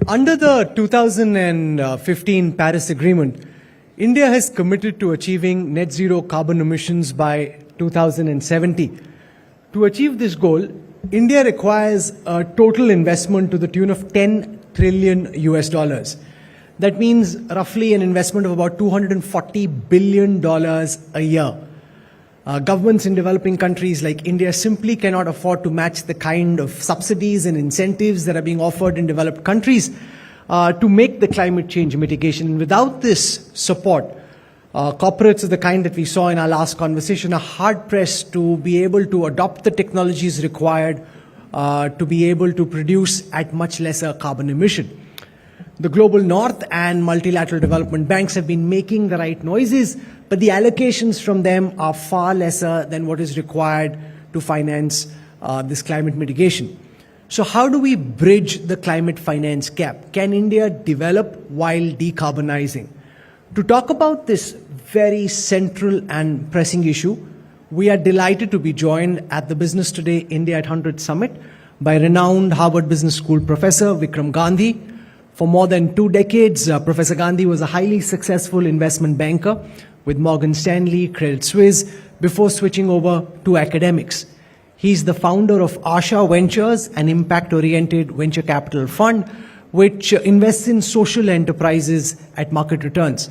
Under the 2015 Paris Agreement, India has committed to achieving net zero carbon emissions by 2070. To achieve this goal, India requires a total investment to the tune of 10 trillion US dollars. That means roughly an investment of about $240 billion a year. Governments in developing countries like India simply cannot afford to match the kind of subsidies and incentives that are being offered in developed countries to make the climate change mitigation. And without this support, corporates of the kind that we saw in our last conversation are hard-pressed to be able to adopt the technologies required to be able to produce at much lesser carbon emission. The global north and multilateral development banks have been making the right noises, but the allocations from them are far lesser than what is required to finance this climate mitigation. So how do we bridge the climate finance gap? Can India develop while decarbonizing? To talk about this very central and pressing issue, we are delighted to be joined at the Business Today India at 100 Summit by renowned Harvard Business School professor Vikram Gandhi. For more than 2 decades, Professor Gandhi was a highly successful investment banker with Morgan Stanley, Credit Suisse, before switching over to academics. He's the founder of Asha Ventures, an impact-oriented venture capital fund which invests in social enterprises at market returns.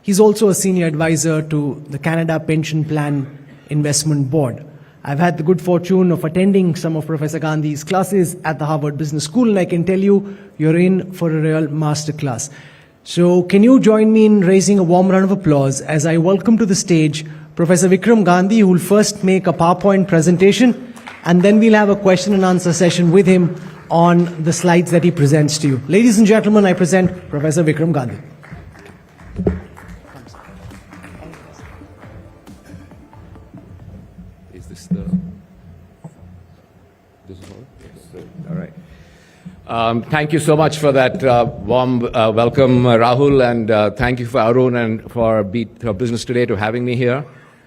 He's also a senior advisor to the Canada Pension Plan Investment Board. I've had the good fortune of attending some of Professor Gandhi's classes at the Harvard Business School, and I can tell you, you're in for a real masterclass. So can you join me in raising a warm round of applause as I welcome to the stage Professor Vikram Gandhi, who will first make a PowerPoint presentation, and then we'll have a question and answer session with him on the slides that he presents to you. Ladies and gentlemen, I present Professor Vikram Gandhi. Is this the... This is all right. Thank you so much for that warm welcome, Rahul, and thank you for Arun and for Business Today to having me here.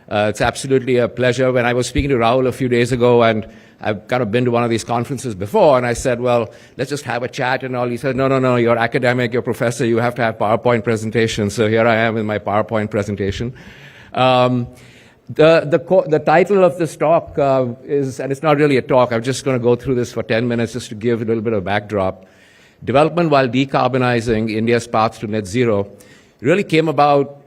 It's absolutely a pleasure. When I was speaking to Rahul a few days ago, and I've kind of been to one of these conferences before, and I said, well, let's just have a chat and all. He said, no, you're academic, you're professor, you have to have PowerPoint presentations. So here I am with my PowerPoint presentation. The title of this talk is, and it's not really a talk, I'm just going to go through this for 10 minutes just to give a little bit of backdrop. Development while decarbonizing, India's path to net zero, really came about,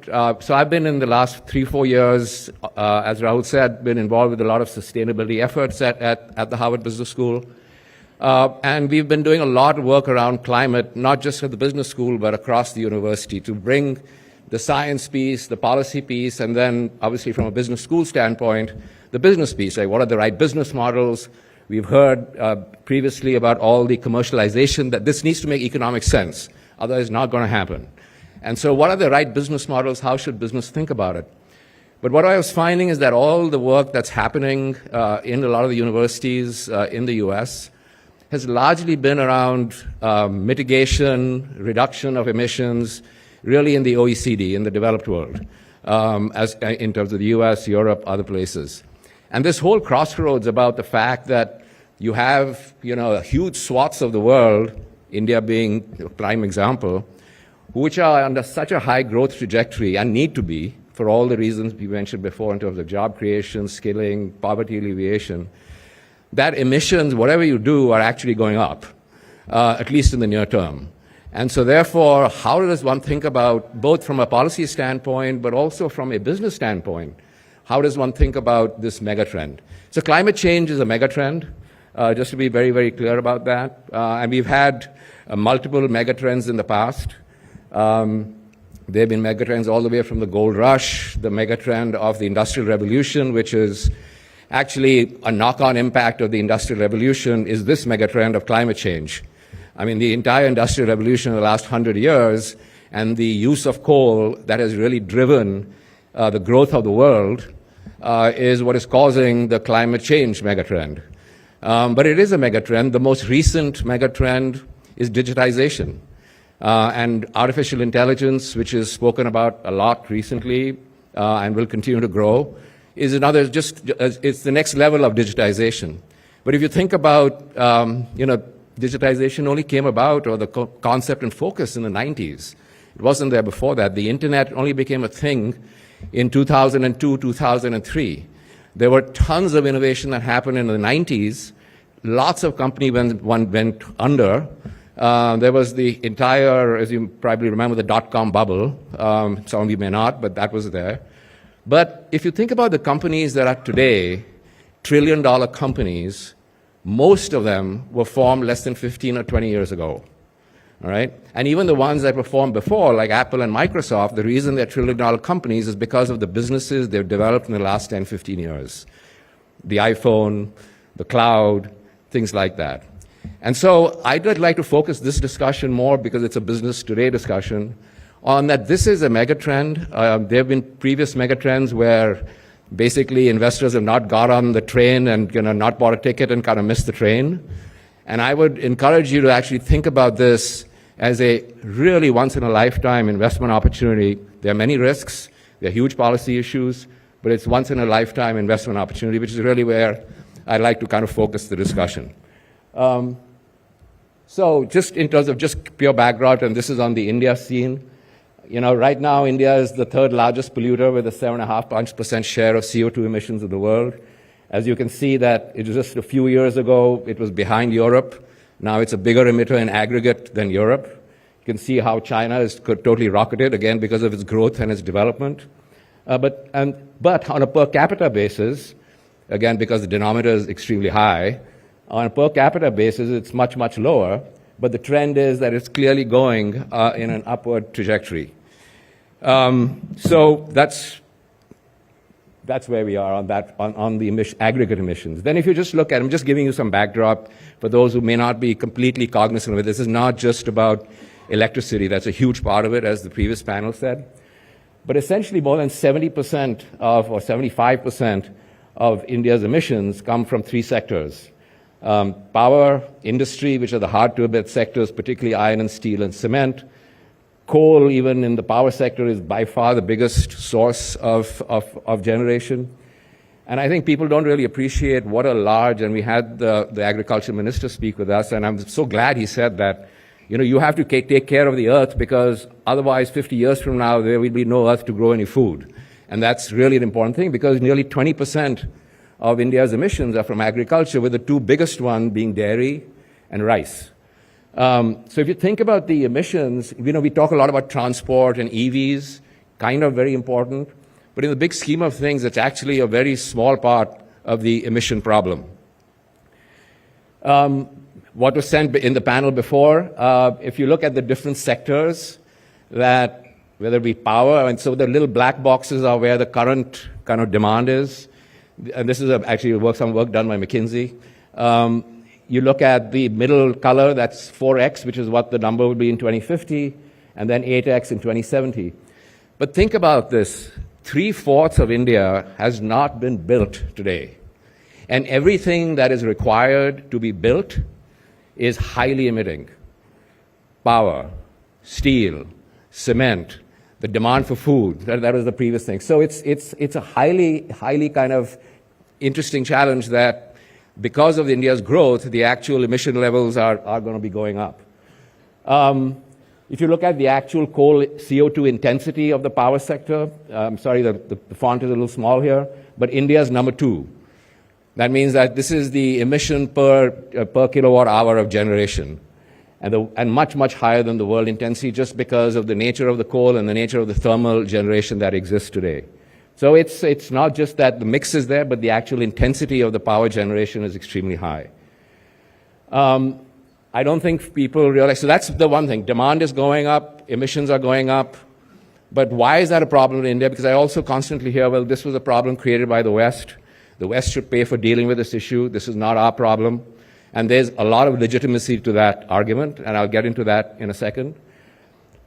so I've been in the last 3-4 years, as Rahul said, been involved with a lot of sustainability efforts at the Harvard Business School. And we've been doing a lot of work around climate, not just at the business school, but across the university to bring the science piece, the policy piece, and then obviously from a business school standpoint, the business piece, like what are the right business models? We've heard previously about all the commercialization, that this needs to make economic sense, otherwise it's not going to happen. And so what are the right business models? How should business think about it? But what I was finding is that all the work that's happening in a lot of the universities in the US has largely been around mitigation, reduction of emissions, really in the OECD, in the developed world, as in terms of the US, Europe, other places. And this whole crossroads about the fact that you have, huge swaths of the world, India being a prime example, which are under such a high growth trajectory and need to be for all the reasons we mentioned before in terms of job creation, skilling, poverty alleviation, that emissions, whatever you do, are actually going up, at least in the near term. And so therefore, how does one think about, both from a policy standpoint, but also from a business standpoint, how does one think about this megatrend? So climate change is a megatrend, just to be very, very clear about that. And we've had multiple megatrends in the past. There have been megatrends all the way from the gold rush, the megatrend of the Industrial Revolution, which is actually a knock-on impact of the Industrial Revolution, is this megatrend of climate change. I mean, the entire Industrial Revolution in the last 100 years and the use of coal that has really driven the growth of the world is what is causing the climate change megatrend. But it is a megatrend. The most recent megatrend is digitization. And artificial intelligence, which is spoken about a lot recently and will continue to grow, is another, it's the next level of digitization. But if you think about, digitization only came about, or the concept and focus, in the 90s. It wasn't there before that. The internet only became a thing in 2002, 2003. There were tons of innovation that happened in the 90s. Lots of companies went under. There was the entire, as you probably remember, the dot-com bubble. Some of you may not, but that was there. But if you think about the companies that are today trillion-dollar companies, most of them were formed less than 15 or 20 years ago. All right? And even the ones that were formed before, like Apple and Microsoft, the reason they're trillion-dollar companies is because of the businesses they've developed in the last 10, 15 years. The iPhone, the cloud, things like that. And so I'd like to focus this discussion more, because it's a business today discussion, on that this is a megatrend. There have been previous megatrends where basically investors have not got on the train and not bought a ticket and kind of missed the train. And I would encourage you to actually think about this as a really once-in-a-lifetime investment opportunity. There are many risks, there are huge policy issues, but it's once-in-a-lifetime investment opportunity, which is really where I'd like to kind of focus the discussion. So just in terms of just pure background, and this is on the India scene, right now India is the third largest polluter with a 7.5% share of CO2 emissions in the world. As you can see that it was just a few years ago, it was behind Europe. Now it's a bigger emitter in aggregate than Europe. You can see how China is totally rocketed, again, because of its growth and its development. But on a per capita basis, again, because the denominator is extremely high, on a per capita basis, it's much, much lower. But the trend is that it's clearly going in an upward trajectory. So that's where we are on that, on the aggregate emissions. Then if you just look at, I'm just giving you some backdrop for those who may not be completely cognizant of it. This is not just about electricity. That's a huge part of it, as the previous panel said. But essentially more than 70% of, or 75% of India's emissions come from three sectors. Power, industry, which are the hard-to-abate sectors, particularly iron and steel and cement. Coal, even in the power sector, is by far the biggest source of generation. And I think people don't really appreciate what a large, and we had the agriculture minister speak with us, and I'm so glad he said that, you have to take care of the earth, because otherwise 50 years from now, there will be no earth to grow any food. And that's really an important thing, because nearly 20% of India's emissions are from agriculture, with the two biggest ones being dairy and rice. So if you think about the emissions, we talk a lot about transport and EVs, kind of very important, but in the big scheme of things, it's actually a very small part of the emission problem. What was said in the panel before, if you look at the different sectors, that whether it be power, and so the little black boxes are where the current kind of demand is. And this is actually some work done by McKinsey. You look at the middle color, that's 4x, which is what the number would be in 2050, and then 8x in 2070. But think about this. 3/4 of India has not been built today. And everything that is required to be built is highly emitting. Power, steel, cement, the demand for food, that was the previous thing. So it's a highly kind of interesting challenge that, because of India's growth, the actual emission levels are going to be going up. If you look at the actual coal CO2 intensity of the power sector, I'm sorry, the font is a little small here, but India's number 2. That means that this is the emission per kilowatt hour of generation, and much, much higher than the world intensity, just because of the nature of the coal and the nature of the thermal generation that exists today. So it's not just that the mix is there, but the actual intensity of the power generation is extremely high. I don't think people realize, so that's the one thing. Demand is going up, emissions are going up. But why is that a problem in India? Because I also constantly hear, well, this was a problem created by the West. The West should pay for dealing with this issue. This is not our problem. And there's a lot of legitimacy to that argument, and I'll get into that in a second.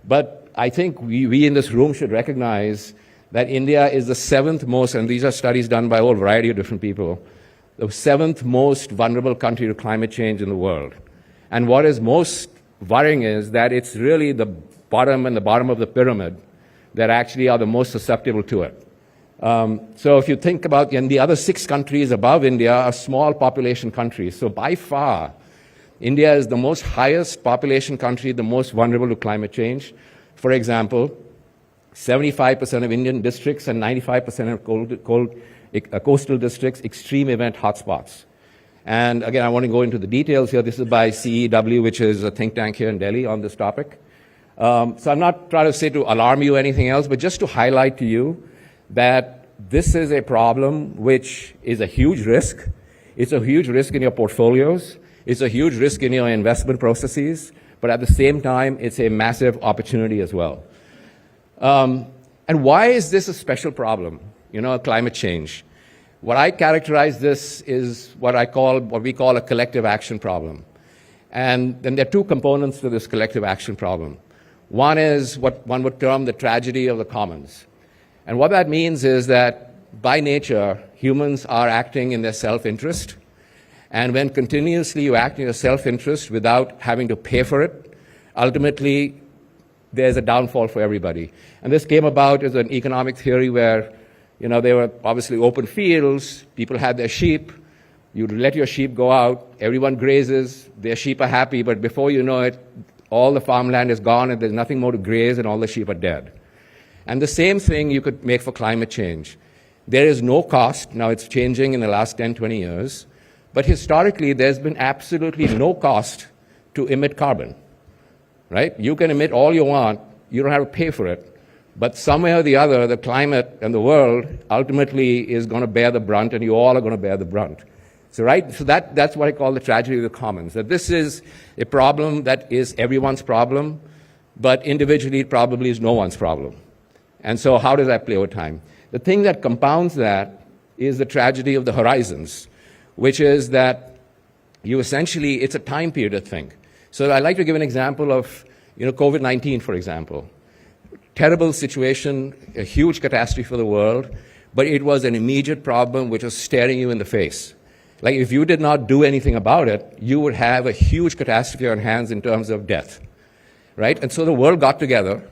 But I think we in this room should recognize that India is the 7th most, and these are studies done by a whole variety of different people, the 7th most vulnerable country to climate change in the world. And what is most worrying is that it's really the bottom and the bottom of the pyramid that actually are the most susceptible to it. So if you think about, and the other 6 countries above India are small population countries. So by far, India is the most highest population country, the most vulnerable to climate change. For example, 75% of Indian districts and 95% of coastal districts, extreme event hotspots. And again, I want to go into the details here. This is by CEW, which is a think tank here in Delhi on this topic. So I'm not trying to say to alarm you or anything else, but just to highlight to you that this is a problem which is a huge risk. It's a huge risk in your portfolios. It's a huge risk in your investment processes. But at the same time, it's a massive opportunity as well. And why is this a special problem? Climate change. What I characterize this is what we call a collective action problem. And then there are two components to this collective action problem. One is what one would term the tragedy of the commons. And what that means is that by nature, humans are acting in their self-interest. And when continuously you act in your self-interest without having to pay for it, ultimately there's a downfall for everybody. And this came about as an economic theory where there were obviously open fields, people had their sheep, you let your sheep go out, everyone grazes, their sheep are happy, but before you know it, all the farmland is gone and there's nothing more to graze and all the sheep are dead. And the same thing you could make for climate change. There is no cost, now it's changing in the last 10, 20 years, but historically there's been absolutely no cost to emit carbon, right? You can emit all you want, you don't have to pay for it. But somewhere or the other, the climate and the world ultimately is going to bear the brunt, and you all are going to bear the brunt. So that's what I call the tragedy of the commons, that this is a problem that is everyone's problem, but individually it probably is no one's problem. And so how does that play over time? The thing that compounds that is the tragedy of the horizons, which is that it's a time period thing. So I'd like to give an example of, COVID-19, for example. Terrible situation, a huge catastrophe for the world, but it was an immediate problem which was staring you in the face. Like if you did not do anything about it, you would have a huge catastrophe on hands in terms of death, right? And so the world got together,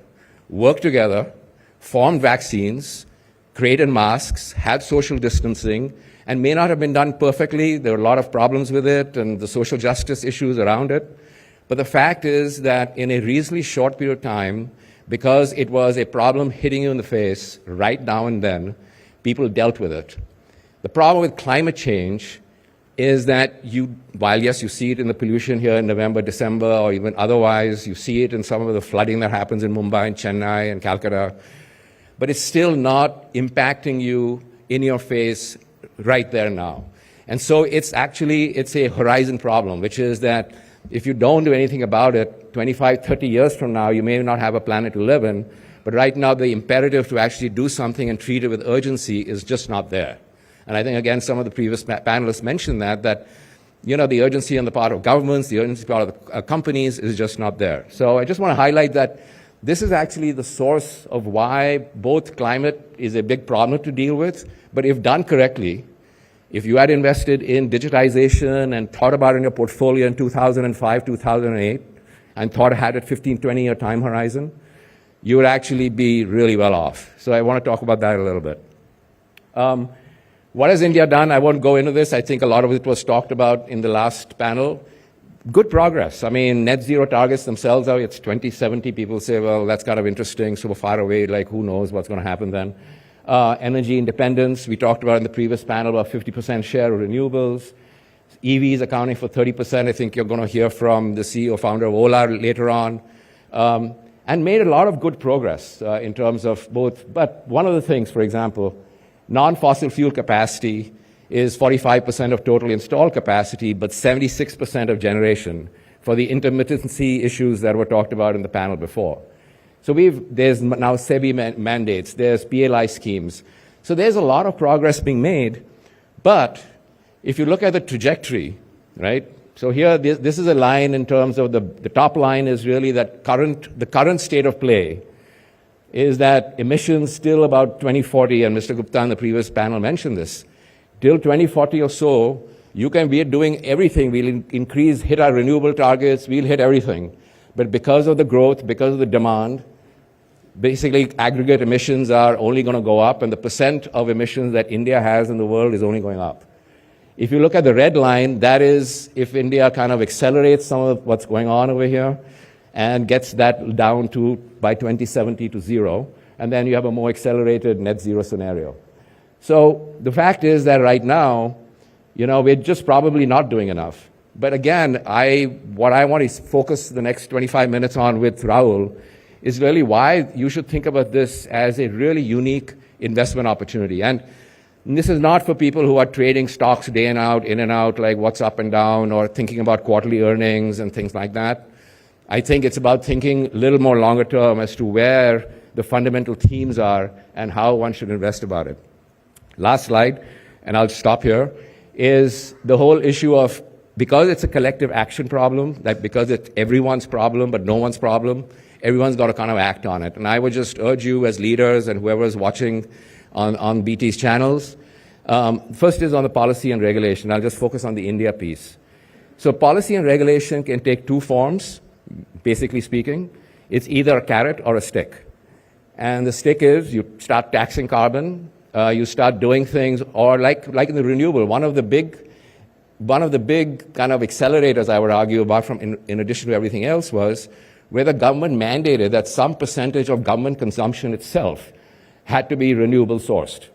worked together, formed vaccines, created masks, had social distancing, and may not have been done perfectly. There were a lot of problems with it and the social justice issues around it. But the fact is that in a reasonably short period of time, because it was a problem hitting you in the face right now and then, people dealt with it. The problem with climate change is that while yes, you see it in the pollution here in November, December, or even otherwise, you see it in some of the flooding that happens in Mumbai and Chennai and Calcutta, but it's still not impacting you in your face right there now. And so it's a horizon problem, which is that if you don't do anything about it, 25, 30 years from now, you may not have a planet to live in, but right now the imperative to actually do something and treat it with urgency is just not there. And I think, again, some of the previous panelists mentioned that the urgency on the part of governments, the urgency on the part of the companies is just not there. So I just want to highlight that this is actually the source of why both climate is a big problem to deal with, but if done correctly, if you had invested in digitization and thought about it in your portfolio in 2005, 2008, and thought had a 15, 20-year time horizon, you would actually be really well off. So I want to talk about that a little bit. What has India done? I won't go into this. I think a lot of it was talked about in the last panel. Good progress. I mean, net zero targets themselves are, it's 2070. People say, well, that's kind of interesting, so far away, like who knows what's going to happen then. Energy independence, we talked about in the previous panel, about 50% share of renewables. EVs accounting for 30%. I think you're going to hear from the CEO, founder of Ola later on. And made a lot of good progress in terms of both. But one of the things, for example, non-fossil fuel capacity is 45% of total installed capacity, but 76% of generation for the intermittency issues that were talked about in the panel before. So there's now SEBI mandates, there's PLI schemes. So there's a lot of progress being made, but if you look at the trajectory, right? So here, this is a line in terms of the top line is really that the current state of play is that emissions still about 2040, and Mr. Gupta in the previous panel mentioned this, till 2040 or so, we are doing everything. We'll hit our renewable targets, we'll hit everything. But because of the growth, because of the demand, basically aggregate emissions are only going to go up, and the percent of emissions that India has in the world is only going up. If you look at the red line, that is if India kind of accelerates some of what's going on over here and gets that down to, by 2070, to zero, and then you have a more accelerated net zero scenario. So the fact is that right now, we're just probably not doing enough. But again, what I want to focus the next 25 minutes on with Rahul is really why you should think about this as a really unique investment opportunity. And this is not for people who are trading stocks day in and out, like what's up and down, or thinking about quarterly earnings and things like that. I think it's about thinking a little more longer term as to where the fundamental themes are and how one should invest about it. Last slide, and I'll stop here, is the whole issue of, because it's a collective action problem, like because it's everyone's problem but no one's problem, everyone's got to kind of act on it. And I would just urge you as leaders and whoever's watching on BT's channels, first is on the policy and regulation. I'll just focus on the India piece. So policy and regulation can take two forms, basically speaking. It's either a carrot or a stick. And the stick is you start taxing carbon, you start doing things, or like in the renewable, one of the big kind of accelerators, I would argue, apart from in addition to everything else, was where the government mandated that some percentage of government consumption itself had to be renewable sourced.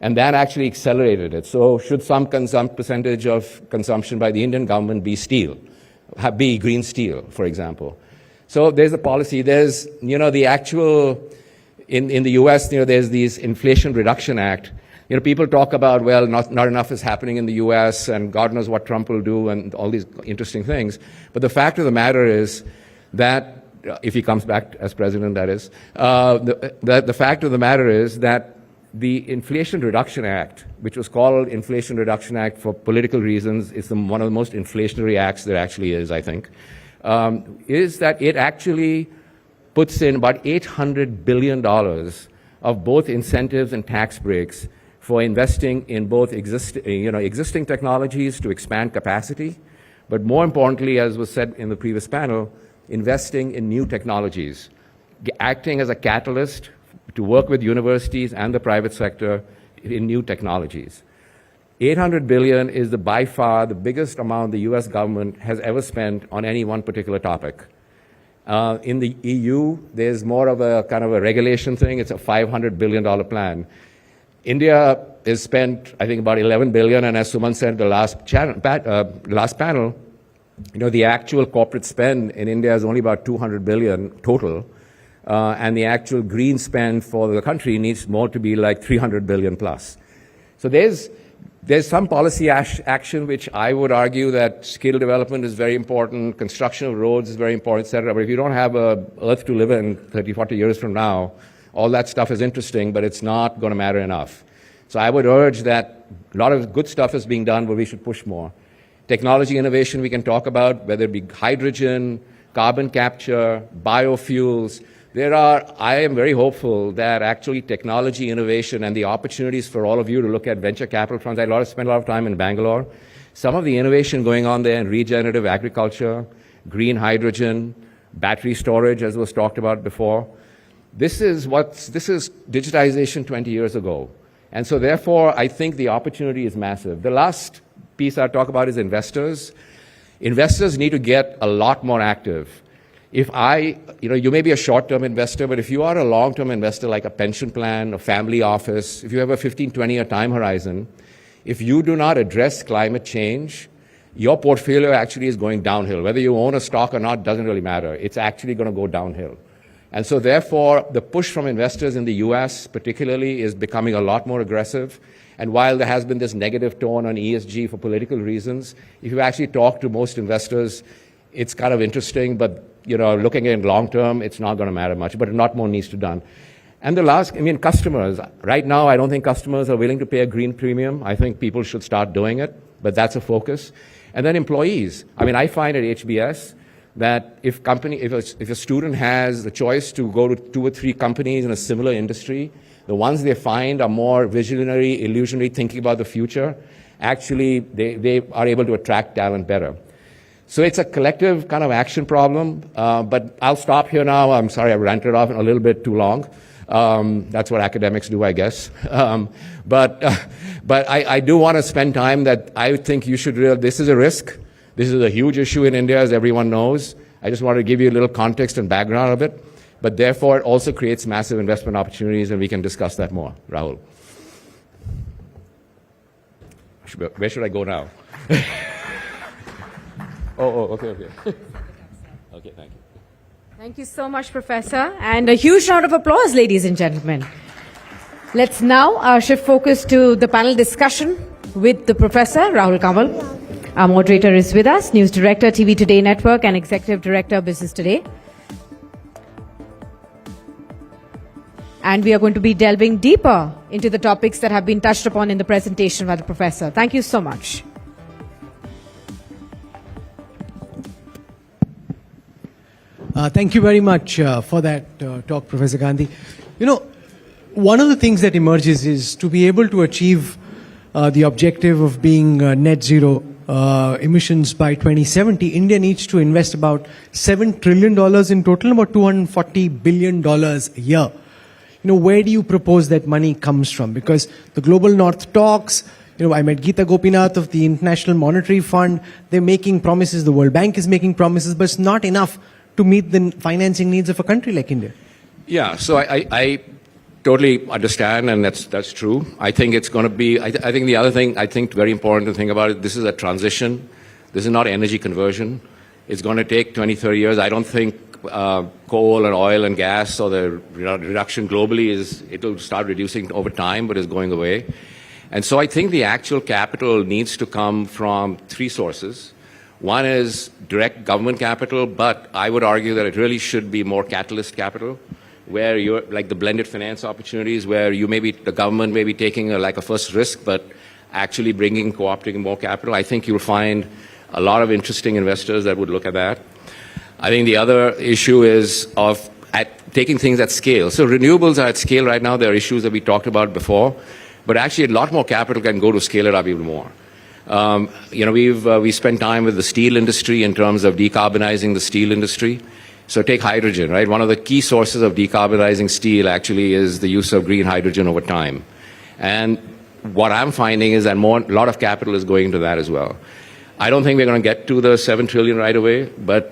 And that actually accelerated it. So should some percentage of consumption by the Indian government be steel, be green steel, for example? So there's a policy. There's, the actual, in the US, there's this Inflation Reduction Act. People talk about, well, not enough is happening in the US and God knows what Trump will do and all these interesting things. But the fact of the matter is that, if he comes back as president, that is, the fact of the matter is that the Inflation Reduction Act, which was called Inflation Reduction Act for political reasons, is one of the most inflationary acts there actually is, I think, is that it actually puts in about $800 billion of both incentives and tax breaks for investing in both existing technologies to expand capacity, but more importantly, as was said in the previous panel, investing in new technologies, acting as a catalyst to work with universities and the private sector in new technologies. $800 billion is by far the biggest amount the US government has ever spent on any one particular topic. In the EU, there's more of a kind of a regulation thing. It's a $500 billion plan. India has spent, I think, about $11 billion, and as Suman said the last panel, the actual corporate spend in India is only about $200 billion total, and the actual green spend for the country needs more to be like $300 billion plus. So there's some policy action which I would argue that skill development is very important, construction of roads is very important, et cetera. But if you don't have an earth to live in 30, 40 years from now, all that stuff is interesting, but it's not going to matter enough. So I would urge that a lot of good stuff is being done, but we should push more. Technology innovation we can talk about, whether it be hydrogen, carbon capture, biofuels. I am very hopeful that actually technology innovation and the opportunities for all of you to look at venture capital funds. I spent a lot of time in Bangalore. Some of the innovation going on there in regenerative agriculture, green hydrogen, battery storage, as was talked about before. This is digitization 20 years ago. And so therefore, I think the opportunity is massive. The last piece I'll talk about is investors. Investors need to get a lot more active. You may be a short-term investor, but if you are a long-term investor like a pension plan, a family office, if you have a 15, 20-year time horizon, if you do not address climate change, your portfolio actually is going downhill. Whether you own a stock or not doesn't really matter. It's actually going to go downhill. And so therefore, the push from investors in the US particularly is becoming a lot more aggressive. And while there has been this negative tone on ESG for political reasons, if you actually talk to most investors, it's kind of interesting, but looking at long term, it's not going to matter much, but a lot more needs to be done. And the last, customers. Right now, I don't think customers are willing to pay a green premium. I think people should start doing it, but that's a focus. And then employees. I find at HBS that if a student has the choice to go to 2 or 3 companies in a similar industry, the ones they find are more visionary, illusionary, thinking about the future, actually they are able to attract talent better. So it's a collective kind of action problem, but I'll stop here now. I'm sorry I ranted off a little bit too long. That's what academics do, I guess. But I do want to spend time that I think you should realize this is a risk. This is a huge issue in India, as everyone knows. I just want to give you a little context and background of it. But therefore, it also creates massive investment opportunities, and we can discuss that more. Rahul. Where should I go now? Okay. Okay, thank you. Thank you so much, Professor. And a huge round of applause, ladies and gentlemen. Let's now shift focus to the panel discussion with the Professor, Rahul Kamal. Our moderator is with us, News Director, TV Today Network, and Executive Director, Business Today. And we are going to be delving deeper into the topics that have been touched upon in the presentation by the Professor. Thank you so much. Thank you very much for that talk, Professor Gandhi. You know, one of the things that emerges is to be able to achieve the objective of being net zero emissions by 2070, India needs to invest about $7 trillion in total, about $240 billion a year. You know, where do you propose that money comes from? Because the Global North talks, you know, I met Geeta Gopinath of the International Monetary Fund. They're making promises. The World Bank is making promises, but it's not enough to meet the financing needs of a country like India. Yeah, so I totally understand, and that's true. I think it's going to be, I think the other thing, I think very important to think about it, this is a transition. This is not energy conversion. It's going to take 20, 30 years. I don't think coal and oil and gas or the reduction globally it'll start reducing over time, but it's going away. And so I think the actual capital needs to come from three sources. One is direct government capital, but I would argue that it really should be more catalyst capital, where you're like the blended finance opportunities, where the government may be taking a first risk, but actually coopting more capital. I think you'll find a lot of interesting investors that would look at that. I think the other issue is taking things at scale. So renewables are at scale right now. There are issues that we talked about before, but actually a lot more capital can go to scale it up even more. We spent time with the steel industry in terms of decarbonizing the steel industry. So take hydrogen, right? One of the key sources of decarbonizing steel actually is the use of green hydrogen over time. And what I'm finding is that a lot of capital is going into that as well. I don't think we're going to get to the 7 trillion right away, but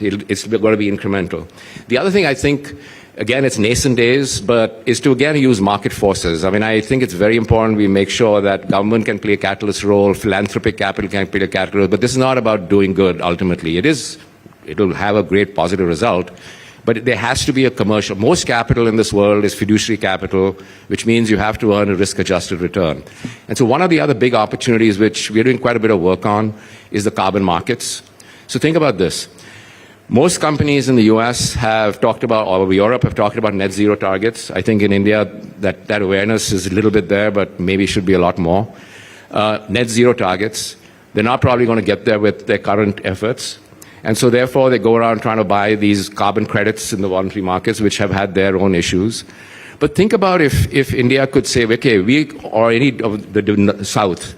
it's going to be incremental. The other thing I think, again, it's nascent days, but is to, again, use market forces. I mean, I think it's very important we make sure that government can play a catalyst role, philanthropic capital can play a catalyst role, but this is not about doing good, ultimately. It'll have a great positive result, but there has to be a commercial. Most capital in this world is fiduciary capital, which means you have to earn a risk-adjusted return. And so one of the other big opportunities, which we're doing quite a bit of work on, is the carbon markets. So think about this. Most companies in the US have talked about, or Europe have talked about net zero targets. I think in India that awareness is a little bit there, but maybe should be a lot more. Net zero targets. They're not probably going to get there with their current efforts. And so therefore they go around trying to buy these carbon credits in the voluntary markets, which have had their own issues. But think about if India could say, okay, or any of the South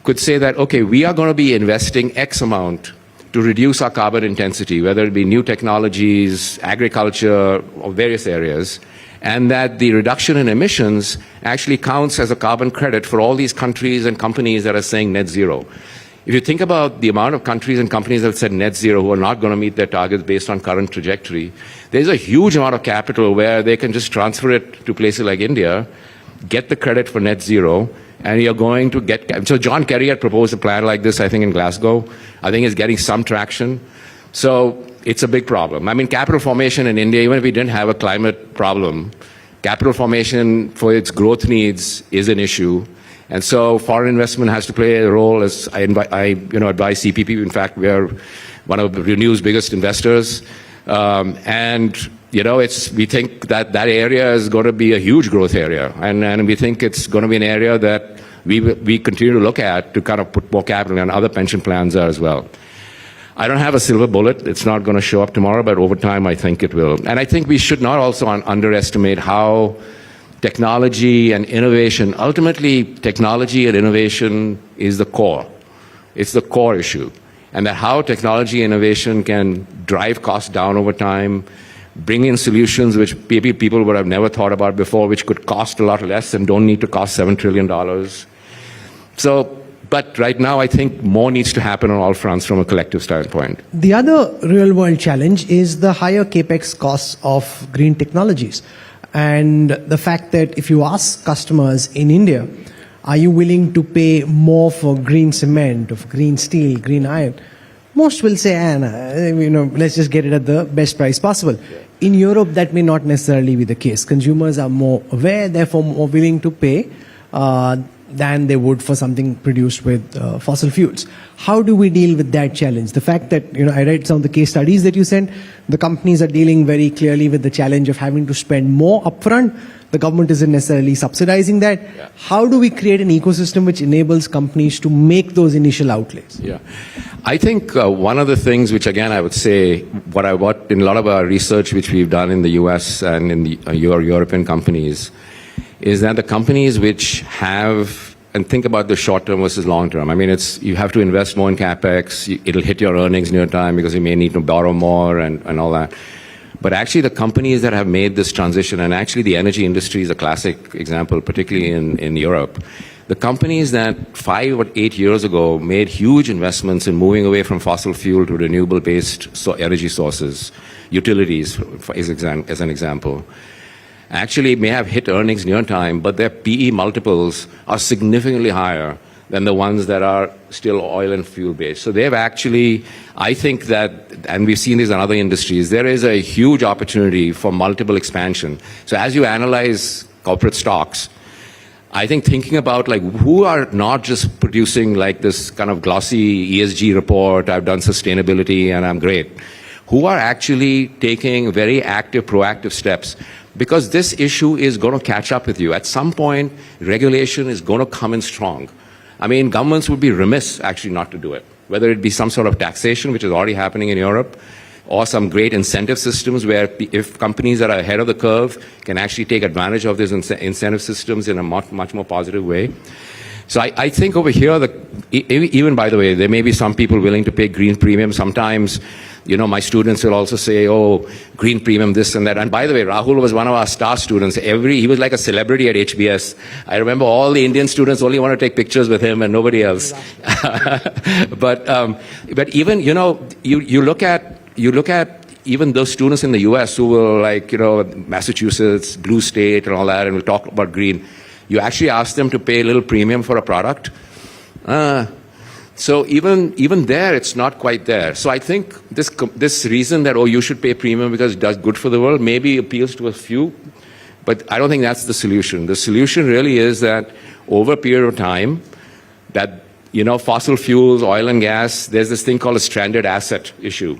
could say that, okay, we are going to be investing X amount to reduce our carbon intensity, whether it be new technologies, agriculture, or various areas, and that the reduction in emissions actually counts as a carbon credit for all these countries and companies that are saying net zero. If you think about the amount of countries and companies that have said net zero who are not going to meet their targets based on current trajectory, there's a huge amount of capital where they can just transfer it to places like India, get the credit for net zero, and you're going to get... So John Kerry had proposed a plan like this, I think, in Glasgow. I think it's getting some traction. So it's a big problem. I mean, capital formation in India, even if we didn't have a climate problem, capital formation for its growth needs is an issue. And so foreign investment has to play a role. As I advise CPP. In fact, we are one of Renew's biggest investors. We think that area is going to be a huge growth area. And we think it's going to be an area that we continue to look at to kind of put more capital, and other pension plans are as well. I don't have a silver bullet. It's not going to show up tomorrow, but over time I think it will. And I think we should not also underestimate how technology and innovation, ultimately technology and innovation is the core. It's the core issue. And that how technology and innovation can drive costs down over time, bring in solutions which maybe people would have never thought about before, which could cost a lot less and don't need to cost $7 trillion. So, but right now, I think more needs to happen on all fronts from a collective standpoint. The other real world challenge is the higher capex costs of green technologies. And the fact that if you ask customers in India, are you willing to pay more for green cement, of green steel, green iron? Most will say, let's just get it at the best price possible. In Europe, that may not necessarily be the case. Consumers are more aware, therefore more willing to pay than they would for something produced with fossil fuels. How do we deal with that challenge? The fact that, I read some of the case studies that you sent, the companies are dealing very clearly with the challenge of having to spend more upfront. The government isn't necessarily subsidizing that. Yeah. How do we create an ecosystem which enables companies to make those initial outlays? Yeah. I think one of the things which, again, I would say, what in a lot of our research which we've done in the US and in the European companies, is that the companies which have, and think about the short term versus long term. I mean, you have to invest more in CapEx. It'll hit your earnings near time because you may need to borrow more and all that. But actually, the companies that have made this transition, and actually the energy industry is a classic example, particularly in Europe. The companies that 5 or 8 years ago made huge investments in moving away from fossil fuel to renewable-based energy sources, utilities, as an example, actually may have hit earnings near time, but their PE multiples are significantly higher than the ones that are still oil and fuel based. So they've actually, I think that, and we've seen this in other industries, there is a huge opportunity for multiple expansion. So as you analyze corporate stocks, I think thinking about like who are not just producing like this kind of glossy ESG report, I've done sustainability and I'm great, who are actually taking very active, proactive steps. Because this issue is going to catch up with you. At some point, regulation is going to come in strong. I mean, governments would be remiss actually not to do it, whether it be some sort of taxation, which is already happening in Europe, or some great incentive systems where if companies that are ahead of the curve can actually take advantage of these incentive systems in a much more positive way. So I think over here, even by the way, there may be some people willing to pay green premium. Sometimes, my students will also say, oh, green premium, this and that. And by the way, Rahul was one of our star students. He was like a celebrity at HBS. I remember all the Indian students only want to take pictures with him and nobody else. But even, you look at even those students in the US who were Massachusetts, blue state and all that, and we'll talk about green. You actually ask them to pay a little premium for a product. So even there, it's not quite there. So I think this reason that, you should pay premium because it does good for the world, maybe appeals to a few, but I don't think that's the solution. The solution really is that over a period of time, that, fossil fuels, oil and gas, there's this thing called a stranded asset issue,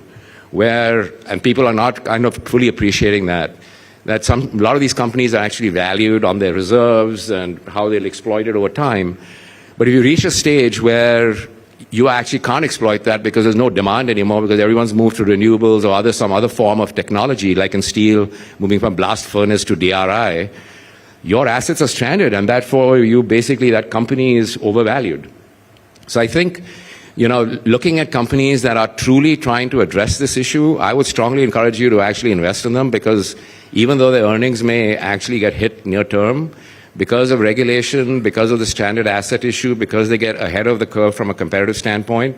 and people are not kind of fully appreciating that a lot of these companies are actually valued on their reserves and how they'll exploit it over time. But if you reach a stage where you actually can't exploit that because there's no demand anymore because everyone's moved to renewables or some other form of technology, like in steel, moving from blast furnace to DRI, your assets are stranded, and therefore that company is overvalued. So I think, looking at companies that are truly trying to address this issue, I would strongly encourage you to actually invest in them, because even though their earnings may actually get hit near term, because of regulation, because of the stranded asset issue, because they get ahead of the curve from a competitive standpoint,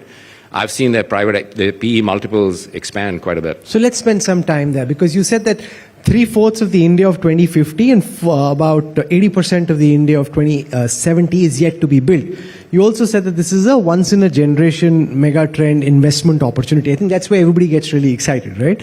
I've seen their PE multiples expand quite a bit. So let's spend some time there, because you said that 3/4 of the India of 2050 and about 80% of the India of 2070 is yet to be built. You also said that this is a once-in-a-generation mega-trend investment opportunity. I think that's where everybody gets really excited, right?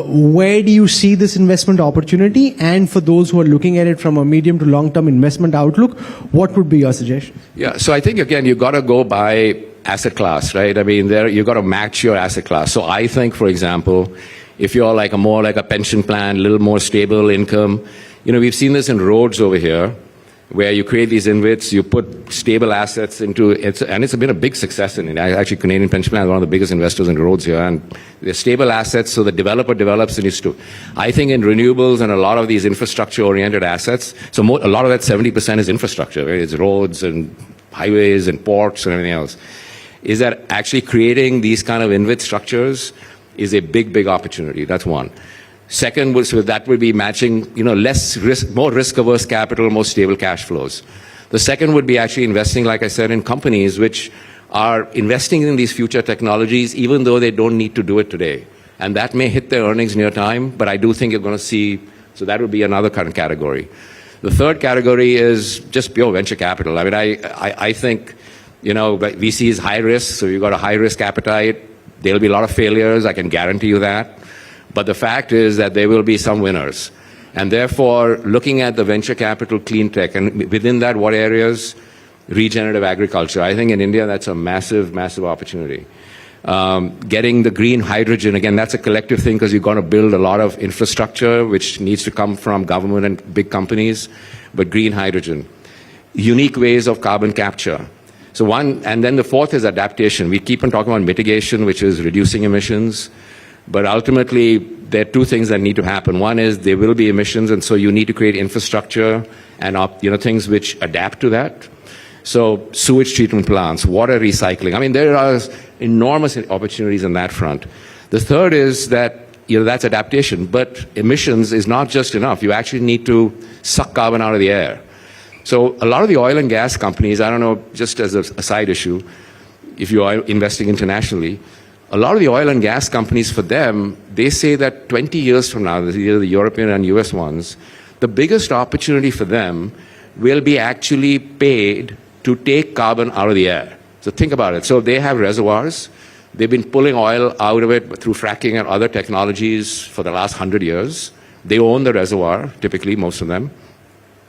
Where do you see this investment opportunity? And for those who are looking at it from a medium to long-term investment outlook, what would be your suggestion? Yeah, so I think, again, you've got to go by asset class, right? I mean, you've got to match your asset class. So I think, for example, if you're more like a pension plan, a little more stable income, we've seen this in roads over here, where you create these InvITs, you put stable assets into it, and it's been a big success in it. Actually, Canadian Pension Plan is one of the biggest investors in roads here, and they're stable assets, so the developer develops and needs to. I think in renewables and a lot of these infrastructure-oriented assets, so a lot of that 70% is infrastructure, right? It's roads and highways and ports and everything else. Is that actually creating these kind of InvIT structures is a big, big opportunity. That's one. Second, so that would be matching, less risk, more risk-averse capital, more stable cash flows. The second would be actually investing, like I said, in companies which are investing in these future technologies, even though they don't need to do it today. And that may hit their earnings near time, but I do think you're going to see, so that would be another kind of category. The third category is just pure venture capital. I mean, I think, VC is high risk, so you've got a high risk appetite. There'll be a lot of failures, I can guarantee you that. But the fact is that there will be some winners. And therefore, looking at the venture capital clean tech, and within that, what areas? Regenerative agriculture. I think in India, that's a massive, massive opportunity. Getting the green hydrogen, again, that's a collective thing because you're going to build a lot of infrastructure which needs to come from government and big companies, but green hydrogen. Unique ways of carbon capture. So one, and then the fourth is adaptation. We keep on talking about mitigation, which is reducing emissions, but ultimately there are two things that need to happen. One is there will be emissions, and so you need to create infrastructure and things which adapt to that. So sewage treatment plants, water recycling. I mean, there are enormous opportunities on that front. The third is that, that's adaptation, but emissions is not just enough. You actually need to suck carbon out of the air. So a lot of the oil and gas companies, I don't know, just as a side issue, if you are investing internationally, a lot of the oil and gas companies, for them, they say that 20 years from now, the European and US ones, the biggest opportunity for them will be actually paid to take carbon out of the air. So think about it. So they have reservoirs. They've been pulling oil out of it through fracking and other technologies for the last 100 years. They own the reservoir, typically, most of them.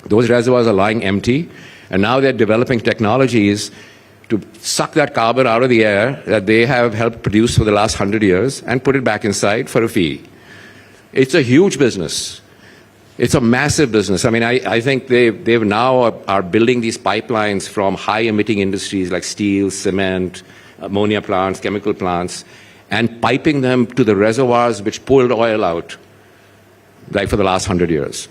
Those reservoirs are lying empty, and now they're developing technologies to suck that carbon out of the air that they have helped produce for the last 100 years and put it back inside for a fee. It's a huge business. It's a massive business. I mean, I think they've now are building these pipelines from high-emitting industries like steel, cement, ammonia plants, chemical plants, and piping them to the reservoirs which pulled oil out, like for the last 100 years.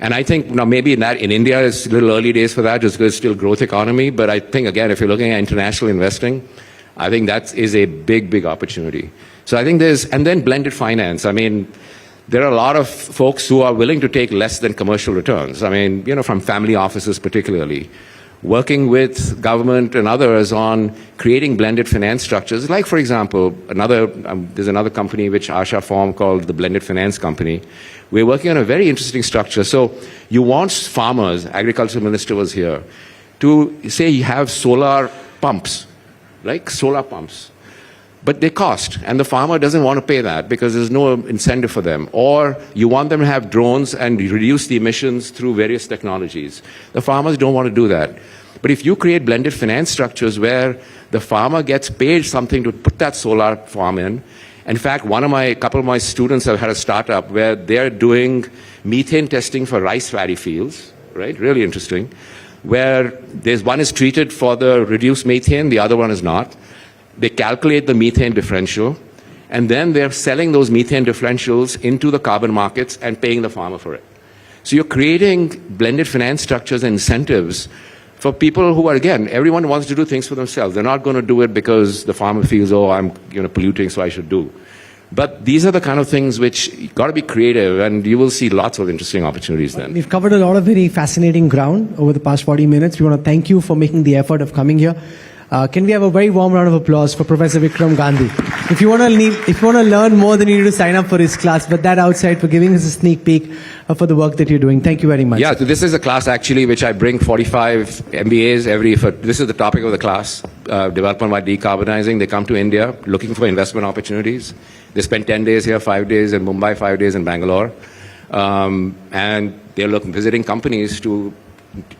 And I think maybe in India, it's a little early days for that, just because it's still growth economy. But I think, again, if you're looking at international investing, I think that is a big, big opportunity. So I think and then blended finance. I mean, there are a lot of folks who are willing to take less than commercial returns. I mean, from family offices particularly, working with government and others on creating blended finance structures. Like, for example, there's another company which Asha formed called the Blended Finance Company. We're working on a very interesting structure. So you want farmers, agriculture minister was here, to say you have solar pumps, like solar pumps. But they cost, and the farmer doesn't want to pay that because there's no incentive for them. Or you want them to have drones and reduce the emissions through various technologies. The farmers don't want to do that. But if you create blended finance structures where the farmer gets paid something to put that solar farm in fact, a couple of my students have had a startup where they're doing methane testing for rice paddy fields, right? Really interesting. Where one is treated for the reduced methane, the other one is not. They calculate the methane differential, and then they're selling those methane differentials into the carbon markets and paying the farmer for it. So you're creating blended finance structures and incentives for people who are, again, everyone wants to do things for themselves. They're not going to do it because the farmer feels, I'm polluting, so I should do. But these are the kind of things which you've got to be creative, and you will see lots of interesting opportunities then. We've covered a lot of very fascinating ground over the past 40 minutes. We want to thank you for making the effort of coming here. Can we have a very warm round of applause for Professor Vikram Gandhi? If you want to learn more, then you need to sign up for his class. But that outside, for giving us a sneak peek for the work that you're doing. Thank you very much. Yeah, so this is a class actually which I bring 45 MBAs this is the topic of the class, development while decarbonizing. They come to India looking for investment opportunities. They spend 10 days here, 5 days in Mumbai, 5 days in Bangalore. And they're visiting companies, to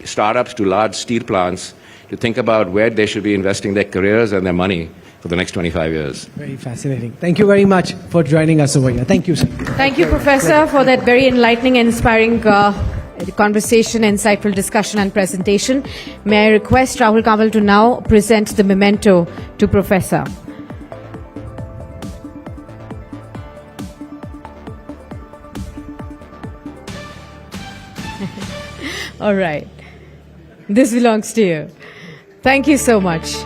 startups, to large steel plants, to think about where they should be investing their careers and their money for the next 25 years. Very fascinating. Thank you very much for joining us over here. Thank you, sir. Thank you, Professor, for that very enlightening and inspiring conversation, insightful discussion and presentation. May I request Rahul Kamal to now present the memento to Professor. All right. This belongs to you. Thank you so much.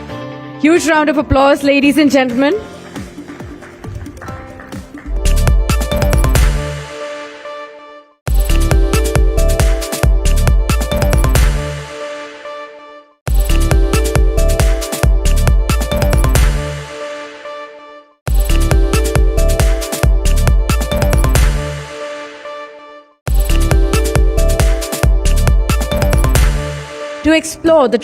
Huge round of applause, ladies and gentlemen. to explore the